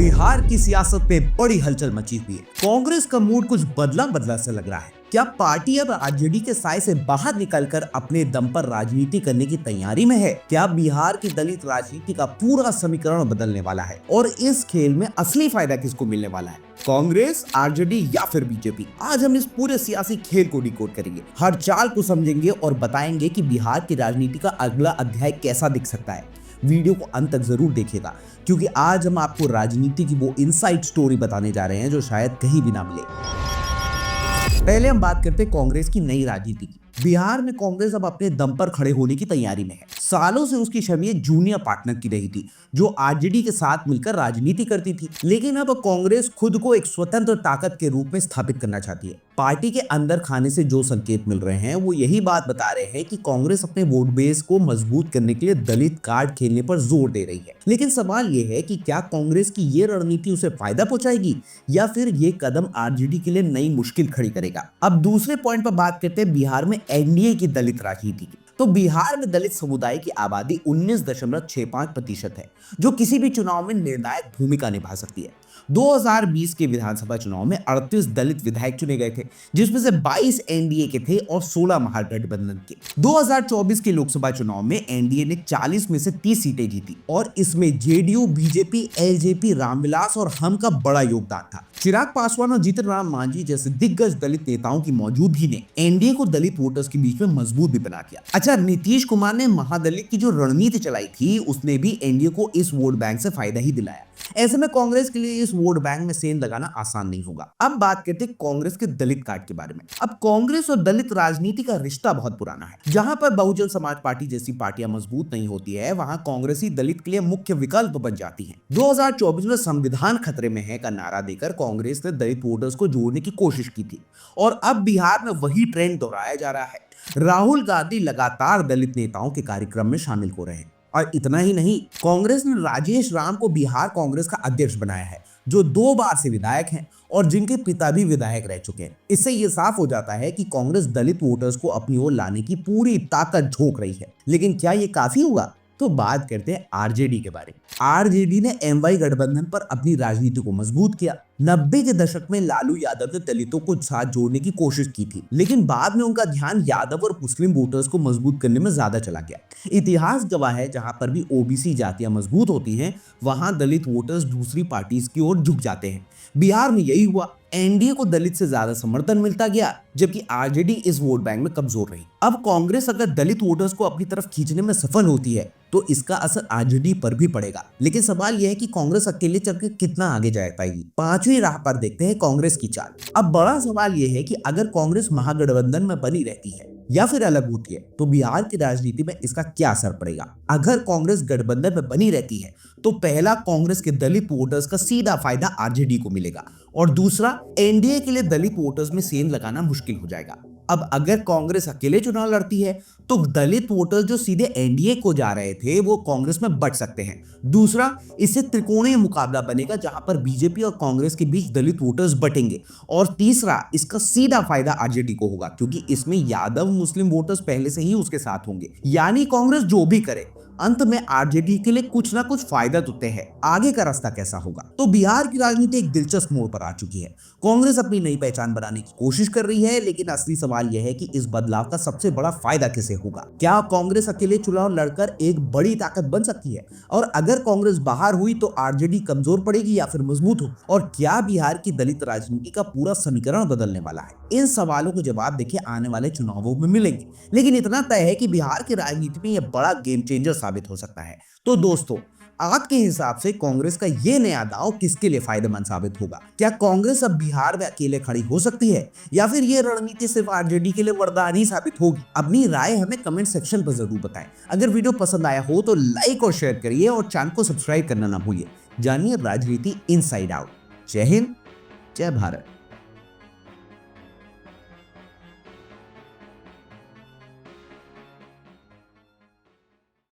बिहार की सियासत में बड़ी हलचल मची हुई है। कांग्रेस का मूड कुछ बदला बदला सा लग रहा है। क्या पार्टी अब आरजेडी के साए से बाहर निकलकर अपने दम पर राजनीति करने की तैयारी में है? क्या बिहार की दलित राजनीति का पूरा समीकरण बदलने वाला है? और इस खेल में असली फायदा किसको मिलने वाला है, कांग्रेस, आरजेडी या फिर बीजेपी? आज हम इस पूरे सियासी खेल को डिकोड करेंगे, हर चाल को समझेंगे और बताएंगे कि बिहार की राजनीति का अगला अध्याय कैसा दिख सकता है। वीडियो को अंत तक जरूर देखिएगा, क्योंकि आज हम आपको राजनीति की वो इनसाइड स्टोरी बताने जा रहे हैं जो शायद कहीं भी ना मिले। पहले हम बात करते हैं कांग्रेस की नई राजनीति की। बिहार में कांग्रेस अब अपने दम पर खड़े होने की तैयारी में है। सालों से उसकी छवि एक जूनियर पार्टनर की रही थी, जो आरजेडी के साथ मिलकर राजनीति करती थी। लेकिन अब कांग्रेस खुद को एक स्वतंत्र ताकत के रूप में स्थापित करना चाहती है। पार्टी के अंदर खाने से जो संकेत मिल रहे हैं वो यही बात बता रहे हैं कि कांग्रेस अपने वोट बेस को मजबूत करने के लिए दलित कार्ड खेलने पर जोर दे रही है। लेकिन सवाल ये है कि क्या कांग्रेस की ये रणनीति उसे फायदा पहुंचाएगी या फिर ये कदम आरजेडी के लिए नई मुश्किल खड़ी करेगा। अब दूसरे पॉइंट पर बात करते हैं बिहार में एनडीए की दलित राजनीति की। तो बिहार में दलित समुदाय की आबादी 19.65% है, जो किसी भी चुनाव में निर्णायक भूमिका निभा सकती है। 2020 के विधानसभा चुनाव में 38 दलित विधायक चुने गए थे, जिसमें से 22 एनडीए के थे और 16 महागठबंधन के। 2024 के लोकसभा चुनाव में एनडीए ने 40 में से 30 सीटें जीती और इसमें जेडीयू, बीजेपी, एलजेपी, रामविलास और हम का बड़ा योगदान था। चिराग पासवान और जीतन राम मांझी जैसे दिग्गज दलित नेताओं की मौजूदगी ने एनडीए को दलित वोटर्स के बीच में मजबूत भी बना दिया। अच्छा, नीतीश कुमार ने महादलित की जो रणनीति चलाई थी, उसने भी एनडीए को इस वोट बैंक से फायदा ही दिलाया। ऐसे में कांग्रेस के लिए इस वोट बैंक में सेंध लगाना आसान नहीं होगा। अब बात करते हैं कांग्रेस के दलित कार्ड के बारे में। अब कांग्रेस और दलित राजनीति का रिश्ता बहुत पुराना है। जहां पर बहुजन समाज पार्टी जैसी पार्टियां मजबूत नहीं होती है, वहां कांग्रेस ही दलित के लिए मुख्य विकल्प बन जाती है। 2024 में संविधान खतरे में है का नारा देकर कांग्रेस ने दलित वोटर्स को जोड़ने की कोशिश की थी और अब बिहार में वही ट्रेंड दोहराया जा रहा है। राहुल गांधी लगातार दलित नेताओं के कार्यक्रम में शामिल हो रहे हैं। और इतना ही नहीं, कांग्रेस ने राजेश राम को बिहार कांग्रेस का अध्यक्ष बनाया है, जो 2 बार से विधायक हैं और जिनके पिता भी विधायक रह चुके हैं। इससे ये साफ हो जाता है कि कांग्रेस दलित वोटर्स को अपनी ओर लाने की पूरी ताकत झोंक रही है। लेकिन क्या ये काफी होगा? तो बात करते हैं आरजेडी के बारे में। आरजेडी ने एमवाई गठबंधन पर अपनी राजनीति को मजबूत किया। 90 के दशक में लालू यादव ने दलितों को साथ जोड़ने की कोशिश की थी, लेकिन बाद में उनका ध्यान यादव और मुस्लिम वोटर्स को मजबूत करने में ज्यादा चला गया। इतिहास गवाह है, जहां पर भी ओबीसी जातियां मजबूत होती हैं, वहां दलित वोटर्स दूसरी पार्टीज की ओर झुक जाते हैं। बिहार में यही हुआ। एनडीए को दलित से ज्यादा समर्थन मिलता गया, जबकि आरजेडी इस वोट बैंक में कमजोर रही। अब कांग्रेस अगर दलित वोटर्स को अपनी तरफ खींचने में सफल होती है तो इसका असर आरजेडी पर भी पड़ेगा। लेकिन सवाल यह है कि कांग्रेस अकेले चलकर कितना आगे जा पाएगी। 5वीं राह पर देखते हैं कांग्रेस की चाल। अब बड़ा सवाल यह है कि अगर कांग्रेस महागठबंधन में बनी रहती है या फिर अलग होती है तो बिहार की राजनीति में इसका क्या असर पड़ेगा। अगर कांग्रेस गठबंधन में बनी रहती है तो पहला, कांग्रेस के दलित वोटर्स का सीधा फायदा आरजेडी को मिलेगा और दूसरा, एनडीए के लिए दलित वोटर्स में सेंध लगाना मुश्किल हो जाएगा। अब अगर कांग्रेस अकेले चुनाव लड़ती है तो दलित वोटर्स जो सीधे एनडीए को जा रहे थे वो कांग्रेस में बट सकते हैं। दूसरा, इससे त्रिकोणीय मुकाबला बनेगा जहां पर बीजेपी और कांग्रेस के बीच दलित वोटर्स बटेंगे। और तीसरा, इसका सीधा फायदा आरजेडी को होगा, क्योंकि इसमें यादव मुस्लिम वोटर्स पहले से ही उसके साथ होंगे। यानी कांग्रेस जो भी करे, अंत में आरजेडी के लिए कुछ ना कुछ फायदा तो तय है। आगे का रास्ता कैसा होगा? तो बिहार की राजनीति एक दिलचस्प मोड़ पर आ चुकी है। कांग्रेस अपनी नई पहचान बनाने की कोशिश कर रही है, लेकिन असली सवाल यह है कि इस बदलाव का सबसे बड़ा फायदा किसे होगा। क्या कांग्रेस अकेले चुनाव लड़कर एक बड़ी ताकत बन सकती है? और अगर कांग्रेस बाहर हुई तो आरजेडी कमजोर पड़ेगी या फिर मजबूत हो? और क्या बिहार की दलित राजनीति का पूरा समीकरण बदलने वाला है? इन सवालों के जवाब देखिए आने वाले चुनावों में मिलेंगे। लेकिन इतना तय है कि बिहार की राजनीति में यह बड़ा गेम चेंजर साबित हो सकता है। तो दोस्तों, आपके हिसाब से कांग्रेस का ये नया दांव किसके लिए फायदेमंद साबित होगा? क्या कांग्रेस अब बिहार में अकेले खड़ी हो सकती है या फिर ये रणनीति सिर्फ आरजेडी के लिए वरदान ही साबित होगी? अपनी राय हमें कमेंट सेक्शन पर जरूर बताएं। अगर वीडियो पसंद आया हो तो लाइक और शेयर करिए और चैनल को सब्सक्राइब करना ना भूलिए। जानिए राजनीति इनसाइड आउट। जय हिंद, जय भारत।